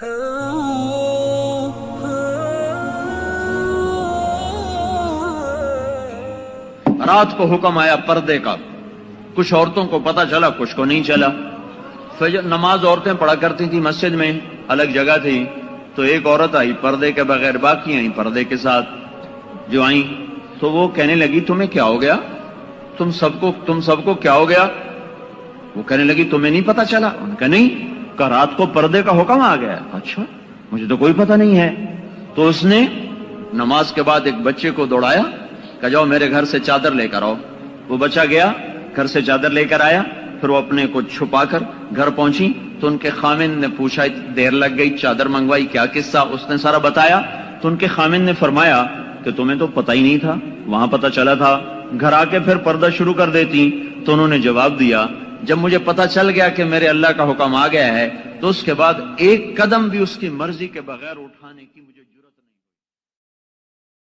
رات کو حکم آیا پردے کا، کچھ عورتوں کو پتہ چلا، کچھ کو نہیں چلا۔ فجر نماز عورتیں پڑھا کرتی تھی مسجد میں، الگ جگہ تھی، تو ایک عورت آئی پردے کے بغیر، باقی آئیں پردے کے ساتھ۔ جو آئیں تو وہ کہنے لگی تمہیں کیا ہو گیا، تم سب کو کیا ہو گیا؟ وہ کہنے لگی تمہیں نہیں پتہ چلا؟ انہوں نے کہا نہیں، کہ رات کو پردے کا حکم آ گیا۔ اچھا، مجھے تو کوئی پتہ نہیں ہے۔ تو اس نے نماز کے بعد ایک بچے کو دوڑایا کہ جاؤ میرے گھر سے چادر لے کر آؤ۔ وہ بچہ گیا، گھر سے چادر لے کر آیا، پھر وہ اپنے کو چھپا کر گھر پہنچی تو ان کے خامن نے پوچھا، دیر لگ گئی، چادر منگوائی، کیا قصہ؟ اس نے سارا بتایا تو ان کے خامن نے فرمایا کہ تمہیں تو پتہ ہی نہیں تھا، وہاں پتہ چلا تھا، گھر آ کے پھر پردہ شروع کر دیتی۔ تو انہوں نے جواب دیا، جب مجھے پتہ چل گیا کہ میرے اللہ کا حکم آ گیا ہے تو اس کے بعد ایک قدم بھی اس کی مرضی کے بغیر اٹھانے کی مجھے